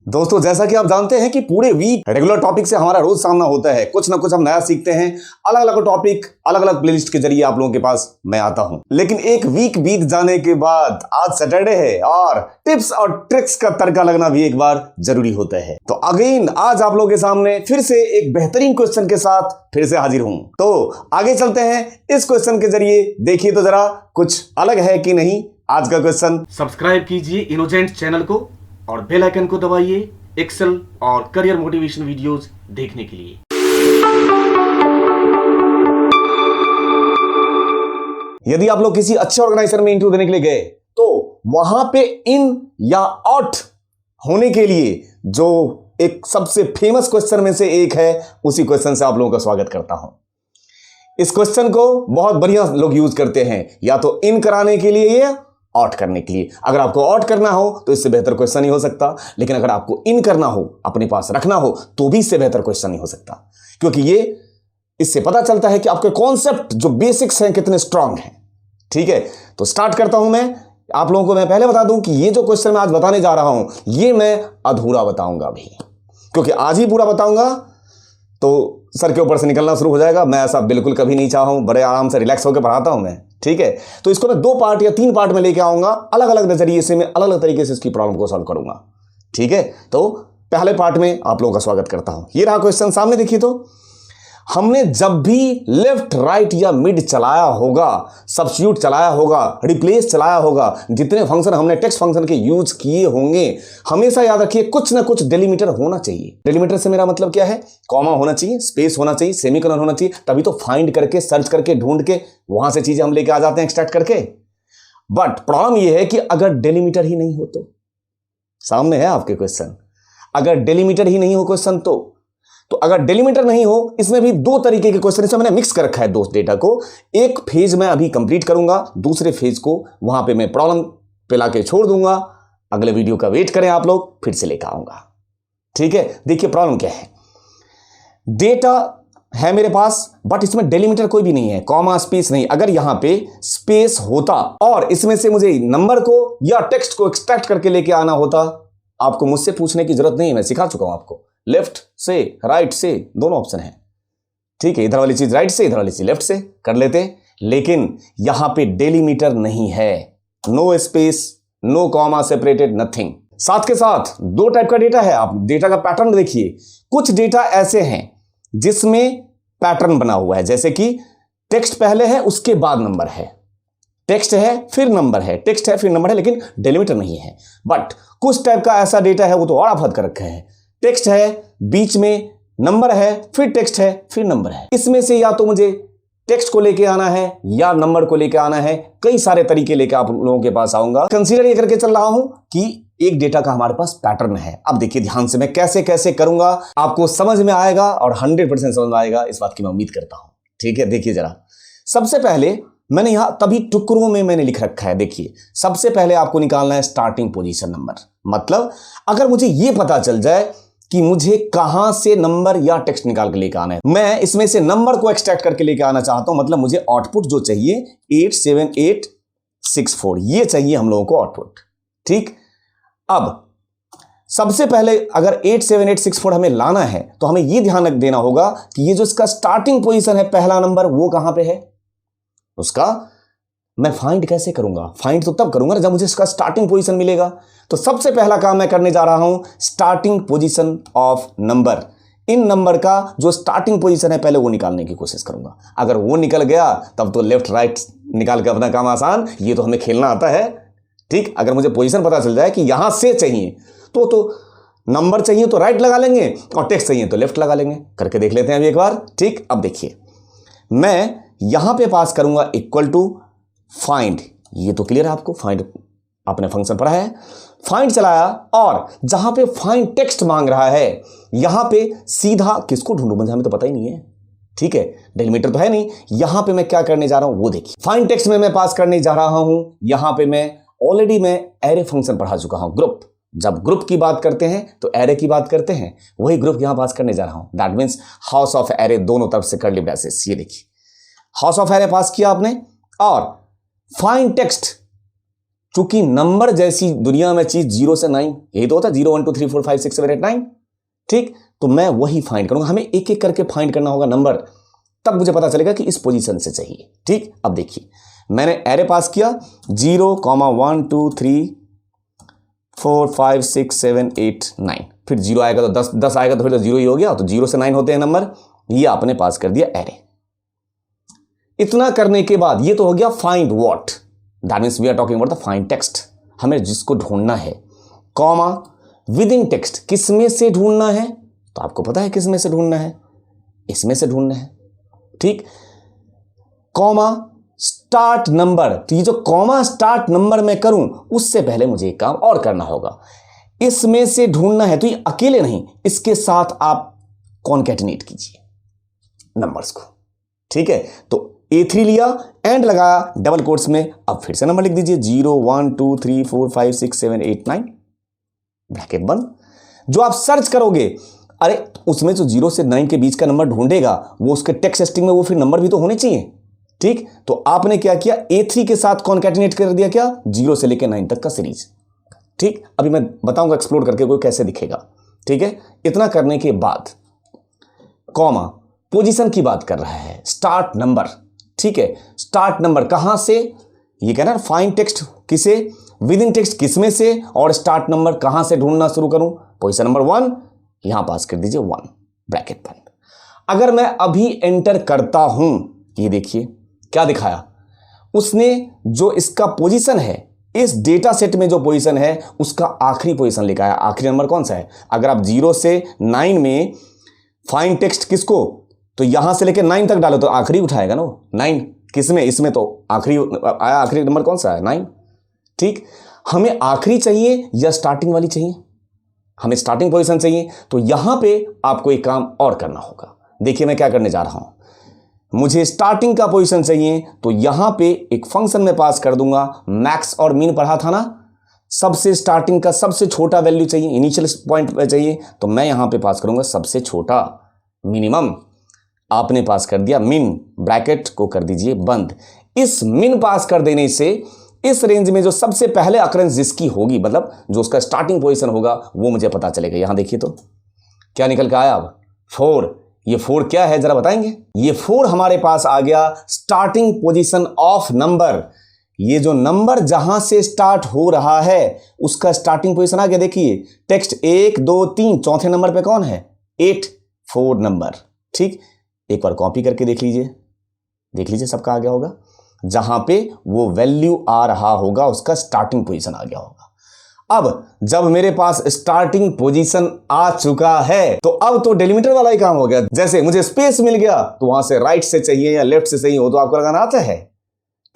दोस्तों, जैसा कि आप जानते हैं कि पूरे वीक रेगुलर टॉपिक से हमारा रोज सामना होता है। कुछ ना कुछ हम नया सीखते हैं। अलग अलग टॉपिक, अलग अलग प्लेलिस्ट के जरिए आप लोगों के पास मैं आता हूं। लेकिन एक वीक बीत जाने के बाद आज सैटरडे है और टिप्स और ट्रिक्स का तड़का लगना भी एक बार जरूरी होता है। तो अगेन आज आप लोगों के सामने फिर से एक बेहतरीन क्वेश्चन के साथ फिर से हाजिर हूं। तो आगे चलते हैं। इस क्वेश्चन के जरिए देखिए तो जरा कुछ अलग है कि नहीं। आज का क्वेश्चन, सब्सक्राइब कीजिए इनोजेंट चैनल को और बेल आइकन को दबाइए एक्सेल और करियर मोटिवेशन वीडियोस देखने के लिए। यदि आप लोग किसी अच्छे ऑर्गेनाइजेशन में इंटरव्यू देने के लिए गए तो वहां पे इन या आउट होने के लिए जो एक सबसे फेमस क्वेश्चन में से एक है, उसी क्वेश्चन से आप लोगों का स्वागत करता हूं। इस क्वेश्चन को बहुत बढ़िया लोग यूज करते हैं, या तो इन कराने के लिए या आउट करने के लिए। अगर आपको आउट करना हो तो इससे बेहतर क्वेश्चन नहीं हो सकता, लेकिन अगर आपको इन करना हो, अपने पास रखना हो, तो भी इससे बेहतर क्वेश्चन नहीं हो सकता, क्योंकि ये इससे पता चलता है कि आपके कॉन्सेप्ट जो बेसिक्स हैं कितने स्ट्रांग हैं। ठीक है, तो स्टार्ट करता हूं मैं। आप लोगों को मैं पहले बता दूं कि ये जो क्वेश्चन मैं आज बताने जा रहा हूं, ये मैं अधूरा बताऊंगा अभी, क्योंकि आज ही पूरा बताऊंगा तो सर के ऊपर से निकलना शुरू हो जाएगा। मैं ऐसा बिल्कुल कभी नहीं चाहा हूं, बड़े आराम से रिलैक्स होकर पढ़ाता हूं मैं। ठीक है, तो इसको मैं 2 पार्ट या 3 पार्ट में लेके आऊंगा। अलग अलग नजरिए से मैं अलग अलग तरीके से इसकी प्रॉब्लम को सॉल्व करूंगा। ठीक है, तो पहले पार्ट में आप लोगों का स्वागत करता हूं। ये रहा क्वेश्चन, सामने देखिए। तो हमने जब भी लेफ्ट, राइट या मिड चलाया होगा, सब्स्टिट्यूट चलाया होगा, रिप्लेस चलाया होगा, जितने फंक्शन हमने टेक्स्ट फंक्शन के यूज किए होंगे, हमेशा याद रखिए कुछ ना कुछ डेलीमीटर होना चाहिए। डेलीमीटर से मेरा मतलब क्या है? कॉमा होना चाहिए, स्पेस होना चाहिए, सेमीकोलन होना चाहिए, तभी तो फाइंड करके, सर्च करके, ढूंढ के वहां से चीजें हम लेके आ जाते हैं एक्सट्रैक्ट करके। बट प्रॉब्लम यह है कि अगर डेलीमीटर ही नहीं हो तो, सामने है आपके क्वेश्चन, अगर डेलीमीटर ही नहीं हो क्वेश्चन तो अगर डेलीमीटर नहीं हो, इसमें भी 2 तरीके के क्वेश्चन, इसमें मैंने मिक्स कर रखा है 2 डेटा को। एक फेज मैं अभी कंप्लीट करूंगा, दूसरे फेज को वहां पे मैं प्रॉब्लम पे लाके छोड़ दूंगा। अगले वीडियो का वेट करें आप लोग, फिर से लेकर आऊंगा। ठीक है, देखिए प्रॉब्लम क्या है। डेटा है मेरे पास, बट इसमें डेलीमीटर कोई भी नहीं है, कॉमा स्पेस नहीं। अगर यहां पे स्पेस होता और इसमें से मुझे नंबर को या टेक्स्ट को एक्सट्रैक्ट करके लेके आना होता, आपको मुझसे पूछने की जरूरत नहीं है, मैं सिखा चुका हूं आपको। लेफ्ट से, राइट से, दोनों ऑप्शन है। ठीक है, इधर वाली चीज राइट से, इधर वाली चीज लेफ्ट से कर लेते, लेकिन यहां पे डेलीमीटर नहीं है। No space, no comma separated, nothing. साथ के साथ 2 टाइप का डेटा है। आप डेटा का पैटर्न देखिए। कुछ डेटा ऐसे हैं जिसमें पैटर्न बना हुआ है, जैसे कि टेक्स्ट पहले है, उसके बाद नंबर है, टेक्स्ट है फिर नंबर है, टेक्स्ट है फिर नंबर है, लेकिन डेलीमीटर नहीं है। बट कुछ टाइप का ऐसा डेटा है, वो तो और आफत कर रखे हैं। टेक्स्ट है, बीच में नंबर है, फिर टेक्स्ट है, फिर नंबर है। इसमें से या तो मुझे टेक्स्ट को लेके आना है या नंबर को लेके आना है। कई सारे तरीके लेके आप लोगों के पास आऊंगा। कंसीडर ये करके चल रहा हूं कि एक डेटा का हमारे पास पैटर्न है। अब देखिए ध्यान से, मैं कैसे कैसे करूंगा, आपको समझ में आएगा और 100% समझ में आएगा, इस बात की मैं उम्मीद करता हूं। ठीक है, देखिए जरा। सबसे पहले मैंने यहां तभी टुकड़ों में मैंने लिख रखा है। देखिए, सबसे पहले आपको निकालना है स्टार्टिंग पोजीशन नंबर। मतलब अगर मुझे यह पता चल जाए कि मुझे कहां से नंबर या टेक्स्ट निकाल के लेके आना है, मैं इसमें से नंबर को एक्सट्रैक्ट करके लेके आना चाहता हूं। मतलब मुझे आउटपुट जो चाहिए 87864, ये चाहिए हम लोगों को आउटपुट। ठीक, अब सबसे पहले अगर 87864 हमें लाना है तो हमें यह ध्यान देना होगा कि ये जो इसका स्टार्टिंग पोजीशन है, पहला नंबर, वो कहां पे है। उसका मैं फाइंड कैसे करूंगा? फाइंड तो तब करूंगा जब मुझे इसका स्टार्टिंग पोजीशन मिलेगा। तो सबसे पहला काम मैं करने जा रहा हूं, starting position of number. In number का जो स्टार्टिंग पोजीशन है पहले वो निकालने की कोशिश करूंगा। अगर वो निकल गया तब तो लेफ्ट राइट निकाल के अपना काम आसान, ये तो हमें खेलना आता है। ठीक, अगर मुझे पोजीशन पता चल जाए कि यहां से चाहिए तो नंबर चाहिए तो राइट लगा लेंगे, और टेक्स्ट चाहिए तो लेफ्ट लगा लेंगे। करके देख लेते हैं अभी एक बार। ठीक, अब देखिए, मैं यहां पे पास करूंगा इक्वल टू फाइंड। ये तो क्लियर है आपको, फाइंड आपने फंक्शन पढ़ा है। फाइंड चलाया और जहां पे फाइंड टेक्स्ट मांग रहा है, यहां पे सीधा किसको ढूंढूं, मुझे हमें तो पता ही नहीं है। ठीक है, डेलीमीटर तो है नहीं। यहां पे मैं क्या करने जा रहा हूं वो देखिए। फाइंड टेक्स्ट में मैं पास करने जा रहा हूं, यहां पे मैं ऑलरेडी एरे फंक्शन पढ़ा चुका हूं, ग्रुप। जब ग्रुप की बात करते हैं तो एरे की बात करते हैं, वही ग्रुप यहां पास करने जा रहा हूं। That means house of array, दोनों तरफ से कर्ली ब्रैसेस। ये देखिए, हाउस ऑफ एरे पास किया आपने, और फाइंड टेक्स्ट चूंकि नंबर जैसी दुनिया में चीज 0 से 9 यही तो होता है, 0 1 2 3 4 5 6 7 8 9, ठीक। तो मैं वही फाइंड करूंगा, हमें एक एक करके फाइंड करना होगा नंबर, तब मुझे पता चलेगा कि इस पोजीशन से चाहिए, ठीक। अब देखिए मैंने एरे पास किया 0, 1 2 3 4 5 6 7 8 9, फिर 0 आएगा तो 10 आएगा तो फिर तो 0 ही हो गया, तो 0 से 9 होते हैं नंबर, ये आपने पास कर दिया एरे। इतना करने के बाद ये तो हो गया find what, that means we are talking about the find text, हमें जिसको ढूंढना है, कॉमा विद इन टेक्स्ट, किसमें से ढूंढना है, तो आपको पता है किसमें से ढूंढना है, इसमें से ढूंढना है, ठीक। कॉमा स्टार्ट नंबर, तो ये जो कॉमा स्टार्ट नंबर मैं करूं उससे पहले मुझे एक काम और करना होगा, इसमें से ढूंढना है, तो ये अकेले नहीं, इसके साथ आप कॉन्कैटिनेट कीजिए नंबर्स को, ठीक है। तो A3 लिया, एंड लगाया डबल कोट्स में, अब फिर से नंबर लिख दीजिए 0 1 2 3 4 5 6 7 8 9, ब्रैकेट बंद। जो आप सर्च करोगे, अरे उसमें जो 0 से 9 के बीच का नंबर ढूंढेगा वो उसके टेक्स्ट स्ट्रिंग में वो फिर नंबर भी तो होने चाहिए, ठीक। तो आपने क्या किया, A3 के साथ कॉन्कैटिनेट कर दिया, क्या 0 से लेकर 9 तक का सीरीज, ठीक। अभी मैं बताऊंगा एक्सप्लोर करके कोई कैसे दिखेगा, ठीक है। इतना करने के बाद कॉमा पोजीशन की बात कर रहा है, स्टार्ट नंबर, ठीक है। स्टार्ट नंबर कहां से, ये कहना है फाइंड टेक्स्ट किसे, विद इन टेक्स्ट किसमें से, और स्टार्ट नंबर कहां से ढूंढना शुरू करूं, पोजीशन नंबर 1, यहां पास कर दीजिए 1, ब्रैकेट बंद। अगर मैं अभी एंटर करता हूं, ये देखिए क्या दिखाया उसने, जो इसका पोजीशन है इस डेटा सेट में, जो पोजीशन है उसका आखिरी पोजीशन लिखा है, आखिरी नंबर कौन सा है। अगर आप 0 से 9 में फाइंड टेक्स्ट किसको, तो यहां से लेकर 9 तक डालो तो आखिरी उठाएगा ना वो 9, किसमें, इसमें तो आखिरी आया, आखिरी नंबर कौन सा है 9, ठीक। हमें आखिरी चाहिए या स्टार्टिंग वाली चाहिए, हमें स्टार्टिंग पोजीशन चाहिए, तो यहां पे आपको एक काम और करना होगा। देखिए मैं क्या करने जा रहा हूं, मुझे स्टार्टिंग का पोजीशन चाहिए, तो यहां पे एक फंक्शन में पास कर दूंगा, मैक्स और मीन पढ़ा था ना, सबसे स्टार्टिंग का सबसे छोटा वैल्यू चाहिए, इनिशियल पॉइंट पे चाहिए, तो मैं यहां पे पास करूंगा सबसे छोटा मिनिमम, आपने पास कर दिया मिन, ब्रैकेट को कर दीजिए बंद। इस मिन पास कर देने से इस रेंज में जो सबसे पहले अकरेंस जिसकी होगी, मतलब जो उसका स्टार्टिंग पोजीशन होगा, वो मुझे पता चलेगा। यहां देखिए तो क्या निकल के आया, अब 4, ये 4 क्या है जरा बताएंगे, ये 4 हमारे पास आ गया स्टार्टिंग पोजीशन ऑफ नंबर, ये जो नंबर जहां से स्टार्ट हो रहा है उसका स्टार्टिंग पोजीशन आ गया। देखिए टेक्स्ट 1 2 3, चौथे नंबर पे कौन है 8, 4 नंबर, ठीक। एक बार कॉपी करके देख लीजिए सबका आ गया होगा, जहां पे वो वैल्यू आ रहा होगा उसका स्टार्टिंग पोजीशन आ गया होगा। अब जब मेरे पास स्टार्टिंग पोजीशन आ चुका है, तो अब तो डेलीमीटर वाला ही काम हो गया। जैसे मुझे स्पेस मिल गया तो वहां से राइट से चाहिए या लेफ्ट से चाहिए, वो तो आपको लगाना आता है,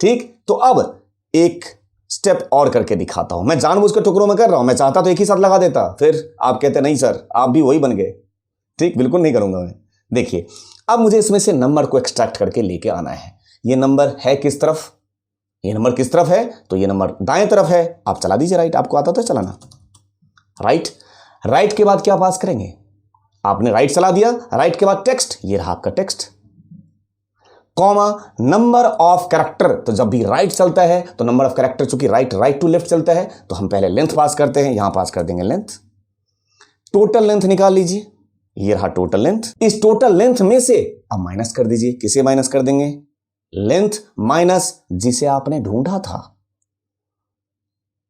ठीक। तो अब एक स्टेप और करके दिखाता हूं, मैं जानबूझ के टुकड़ों में कर रहा हूं, मैं चाहता तो एक ही साथ लगा देता, फिर आप कहते नहीं सर आप भी वही बन गए, ठीक। बिल्कुल नहीं करूंगा मैं। देखिए अब मुझे इसमें से नंबर को एक्सट्रैक्ट करके लेके आना है। ये नंबर है किस तरफ, ये नंबर किस तरफ है, तो ये नंबर दाएं तरफ है, आप चला दीजिए राइट, आपको आता तो चलाना, राइट के बाद क्या पास करेंगे, आपने राइट चला दिया, राइट के बाद टेक्स्ट, ये रहा आपका text, comma number of character, तो जब भी राइट चलता है तो नंबर ऑफ कैरेक्टर, चूंकि राइट टू लेफ्ट चलता है तो हम पहले लेंथ पास करते हैं, यहां पास कर देंगे लेंथ, टोटल लेंथ निकाल लीजिए, ये रहा टोटल लेंथ। इस टोटल लेंथ में से अब माइनस कर दीजिए, किसे माइनस कर देंगे, लेंथ माइनस जिसे आपने ढूंढा था,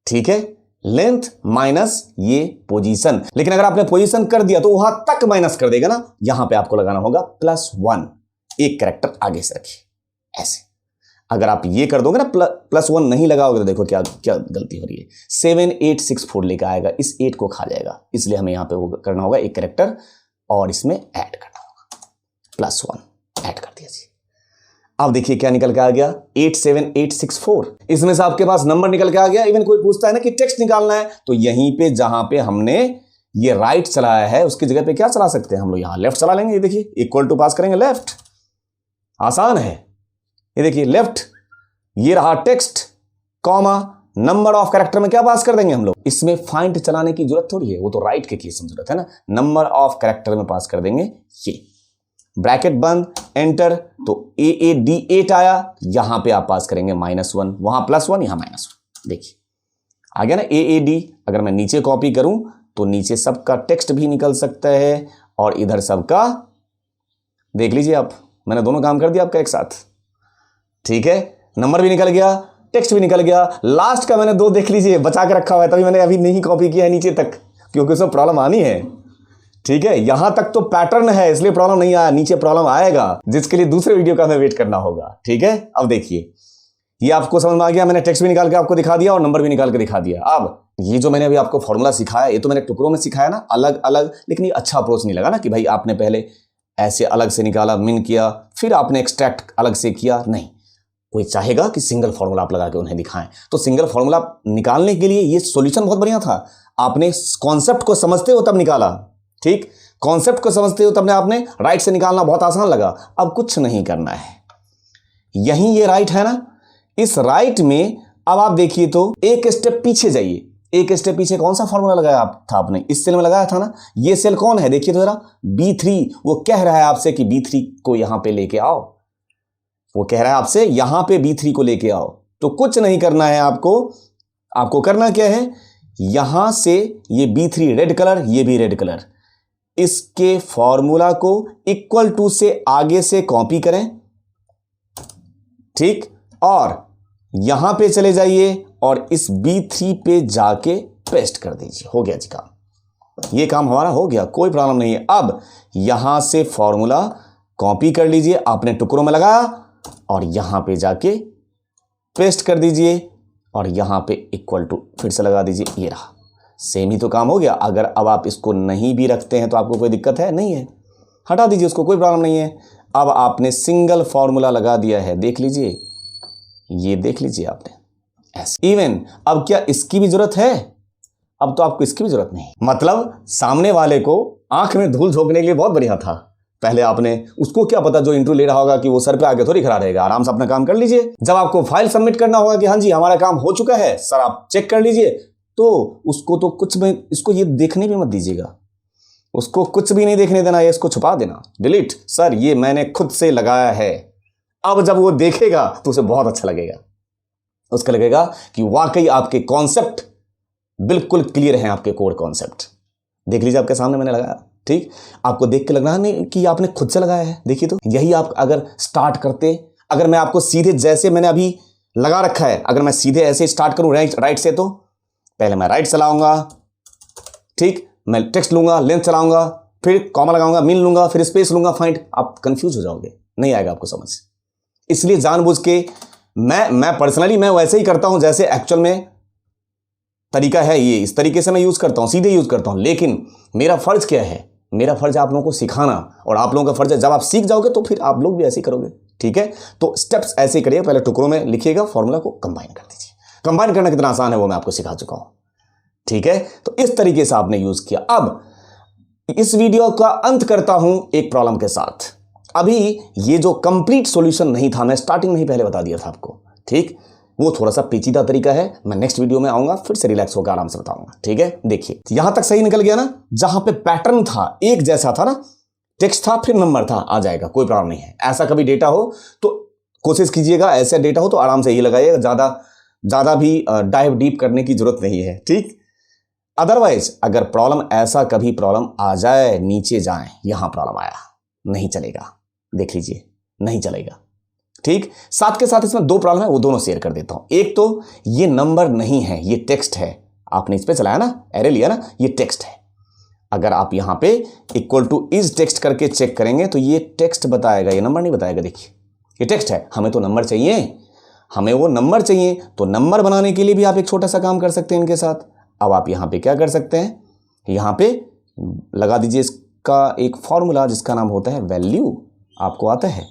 ठीक है, लेंथ माइनस ये पोजीशन। लेकिन अगर आपने पोजीशन कर दिया तो वहां तक माइनस कर देगा ना, यहां पे आपको लगाना होगा +1, एक कैरेक्टर आगे से रखिए ऐसे। अगर आप ये कर दोगे ना, +1 नहीं लगाओगे तो देखो क्या क्या गलती हो रही है, 7864 लेकर आएगा, इस 8 को खा जाएगा, इसलिए हमें यहां पे वो करना होगा एक कैरेक्टर और इसमें ऐड करना होगा, +1 ऐड कर दिया जी। अब देखिए क्या निकल के आ गया, 87864। इसमें से आपके पास नंबर निकल के आ गया। इवन कोई पूछता है ना कि टेक्स्ट निकालना है, तो यहीं पे जहां पे हमने ये राइट चलाया है उसकी जगह पे क्या चला सकते हैं हम लोग, यहां लेफ्ट चला लेंगे। ये देखिए इक्वल टू पास करेंगे लेफ्ट, आसान है। ये देखिए लेफ्ट, ये रहा text, comma number of character में क्या पास कर देंगे हम लोग, इसमें फाइंड चलाने की जरूरत थोड़ी है, वो तो राइट के केस में जरूरत है ना, नंबर ऑफ कैरेक्टर में पास कर देंगे ये, ब्रैकेट बंद, एंटर, तो AAD8 आया, यहां पे आप पास करेंगे -1, वहां +1 यहां -1। देखिए आ गया ना AAD। अगर मैं नीचे कॉपी करूं तो नीचे सबका टेक्स्ट भी निकल सकता है और इधर सबका, देख लीजिए आप, मैंने दोनों काम कर दिया आपका एक साथ। ठीक है, नंबर भी निकल गया, टेक्स्ट भी निकल गया। लास्ट का मैंने 2 देख लीजिए बचा के रखा हुआ है, तभी मैंने अभी नहीं कॉपी किया है नीचे तक, क्योंकि उसमें प्रॉब्लम आनी है। ठीक है, यहां तक तो पैटर्न है इसलिए प्रॉब्लम नहीं आया, नीचे प्रॉब्लम आएगा जिसके लिए दूसरे वीडियो का हमें वेट करना होगा। ठीक है, अब देखिए ये आपको समझ में आ गया, मैंने टेक्स्ट भी निकाल के आपको दिखा दिया और नंबर भी निकाल के दिखा दिया। अब ये जो मैंने अभी आपको फॉर्मूला सिखाया, ये तो मैंने टुकड़ों में सिखाया ना, अलग अलग, लेकिन ये अच्छा अप्रोच नहीं लगा ना कि भाई आपने पहले ऐसे अलग से निकाला, मिन किया, फिर आपने एक्सट्रैक्ट अलग से किया। नहीं, कोई चाहेगा कि सिंगल फॉर्मूला आप लगा के उन्हें दिखाएं, तो सिंगल फॉर्मूला निकालने के लिए ये सॉल्यूशन बहुत बढ़िया था। आपने कॉन्सेप्ट को समझते हो तब निकाला, ठीक, कॉन्सेप्ट को समझते हो तब आपने राइट से निकालना बहुत आसान लगा। अब कुछ नहीं करना है, यहीं ये राइट है ना, इस राइट में अब आप देखिए तो एक स्टेप पीछे जाइए। एक स्टेप पीछे कौन सा फॉर्मूला लगाया था आपने, इस सेल में लगाया था ना। ये सेल कौन है देखिए तो जरा, B3। वो कह रहा है आपसे कि B3 को यहां पे लेके आओ, वो कह रहा है आपसे यहां पे B3 को लेके आओ। तो कुछ नहीं करना है आपको करना क्या है, यहां से ये B3 रेड कलर, ये भी रेड कलर, इसके फॉर्मूला को इक्वल टू से आगे से कॉपी करें, ठीक, और यहां पे चले जाइए और इस B3 पे जाके पेस्ट कर दीजिए। हो गया जी काम, ये काम हमारा हो गया, कोई प्रॉब्लम नहीं है। अब यहां से फॉर्मूला कॉपी कर लीजिए, आपने टुकड़ों में लगाया और यहां पे जाके पेस्ट कर दीजिए और यहां पे इक्वल टू फिर से लगा दीजिए, ये रहा, सेम ही तो काम हो गया। अगर अब आप इसको नहीं भी रखते हैं तो आपको कोई दिक्कत है नहीं है, हटा दीजिए उसको, कोई प्रॉब्लम नहीं है। अब आपने सिंगल फॉर्मूला लगा दिया है, देख लीजिए, ये देख लीजिए आपने ऐसे। इवन अब क्या इसकी भी जरूरत है, अब तो आपको इसकी भी जरूरत नहीं। मतलब सामने वाले को आंख में धूल झोंकने के लिए बहुत बढ़िया था। पहले आपने, उसको क्या पता जो इंटरव्यू ले रहा होगा कि वो सर पे आके थोड़ी खड़ा रहेगा, आराम से अपना काम कर लीजिए। जब आपको फाइल सबमिट करना होगा कि हाँ जी हमारा काम हो चुका है सर, आप चेक कर लीजिए, तो उसको तो कुछ में, इसको ये देखने भी मत दीजिएगा, उसको कुछ भी नहीं देखने देना, ये इसको छुपा देना, डिलीट। सर ये मैंने खुद से लगाया है। अब जब वो देखेगा तो उसे बहुत अच्छा लगेगा, उसका लगेगा कि वाकई आपके कॉन्सेप्ट बिल्कुल क्लियर हैं, आपके कोड कॉन्सेप्ट। देख लीजिए आपके सामने मैंने लगाया, ठीक, आपको देख के लग रहा नहीं कि आपने खुद से लगाया है। देखिए तो यही आप अगर स्टार्ट करते, अगर मैं आपको सीधे जैसे मैंने अभी लगा रखा है, अगर मैं सीधे ऐसे स्टार्ट करूं राइट से, तो पहले मैं राइट चलाऊंगा, ठीक, मैं टेक्स्ट लूंगा, लेंथ चलाऊंगा, फिर कॉमा लगाऊंगा, मिन लूंगा, फिर स्पेस लूंगा, फाइंड, आप कंफ्यूज हो जाओगे, नहीं आएगा आपको समझ। इसलिए जानबूझ के मैं पर्सनली मैं वैसे ही करता हूं जैसे एक्चुअल में तरीका है, ये इस तरीके से मैं यूज करता हूं, सीधे यूज करता हूं। लेकिन मेरा फर्ज क्या है, मेरा फर्ज है आप लोगों को सिखाना, और आप लोगों का फर्ज है जब आप सीख जाओगे तो फिर आप लोग भी ऐसे ही करोगे। ठीक है, तो स्टेप्स ऐसे ही करिए, पहले टुकड़ों में लिखिएगा, फॉर्मूला को कंबाइन कर दीजिए। कंबाइन करना कितना आसान है वो मैं आपको सिखा चुका हूं। ठीक है, तो इस तरीके से आपने यूज किया। अब इस वीडियो का अंत करता हूं एक प्रॉब्लम के साथ। अभी ये जो कंप्लीट सॉल्यूशन नहीं था, मैं स्टार्टिंग में ही पहले बता दिया था आपको, ठीक, वो थोड़ा सा पेचीदा तरीका है, मैं नेक्स्ट वीडियो में आऊंगा, फिर से रिलैक्स होकर आराम से बताऊंगा। ठीक है, देखिए यहां तक सही निकल गया ना, जहां पे पैटर्न था एक जैसा था ना, टेक्स्ट था फिर नंबर था, आ जाएगा, कोई प्रॉब्लम नहीं है। ऐसा कभी डेटा हो तो कोशिश कीजिएगा, ऐसा डेटा हो तो आराम से ये लगाइएगा, ज्यादा भी डाइव डीप करने की जरूरत नहीं है। ठीक, अदरवाइज अगर प्रॉब्लम ऐसा कभी प्रॉब्लम आ जाए, नीचे जाए, यहां प्रॉब्लम आया, नहीं चलेगा, देख लीजिए नहीं चलेगा। ठीक, साथ के साथ इसमें 2 प्रॉब्लम है, वो दोनों शेयर कर देता हूं। एक तो ये नंबर नहीं है, ये टेक्स्ट है, आपने इस पे चलाया ना, एरे लिया ना, ये टेक्स्ट है। अगर आप यहां पे इक्वल टू इज टेक्स्ट करके चेक करेंगे तो ये टेक्स्ट बताएगा, ये नंबर नहीं बताएगा। देखिए ये टेक्स्ट है, हमें तो नंबर चाहिए, हमें वो नंबर चाहिए, तो नंबर बनाने के लिए भी आप एक छोटा सा काम कर सकते हैं इनके साथ। अब आप यहां पे क्या कर सकते हैं, यहां पे लगा दीजिए इसका एक फॉर्मूला जिसका नाम होता है वैल्यू। आपको आता है,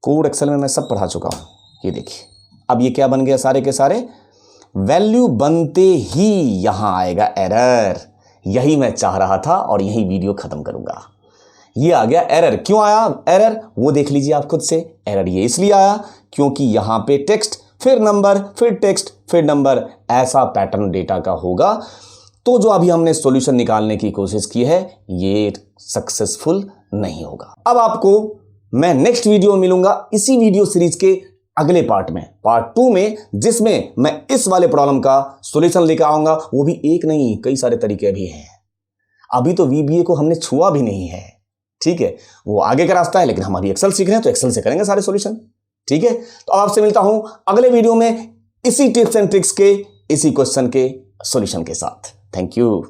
कोड एक्सेल में मैं सब पढ़ा चुका हूं। ये देखिए अब ये क्या बन गया, सारे के सारे वैल्यू बनते ही यहां आएगा एरर। यही मैं चाह रहा था और यही वीडियो खत्म करूंगा। ये आ गया एरर। क्यों आया एरर वो देख लीजिए आप खुद से। एरर ये इसलिए आया क्योंकि यहां पे टेक्स्ट फिर नंबर फिर टेक्स्ट फिर नंबर, ऐसा पैटर्न डेटा का होगा। तो जो अभी हमने सॉल्यूशन निकालने की कोशिश की है ये सक्सेसफुल नहीं होगा। अब आपको मैं नेक्स्ट वीडियो में मिलूंगा इसी वीडियो सीरीज के अगले पार्ट में, पार्ट 2 में, जिसमें मैं इस वाले प्रॉब्लम का सॉल्यूशन लेकर आऊंगा। वो भी एक नहीं, कई सारे तरीके भी हैं। अभी तो VBA को हमने छुआ भी नहीं है, ठीक है, वो आगे का रास्ता है, लेकिन हम अभी एक्सेल सीख रहे हैं तो एक्सेल से करेंगे सारे सॉल्यूशन, ठीक है। तो अब आपसे मिलता हूं अगले वीडियो में इसी टिप्स एंड ट्रिक्स के, इसी क्वेश्चन के सॉल्यूशन के साथ। Thank you.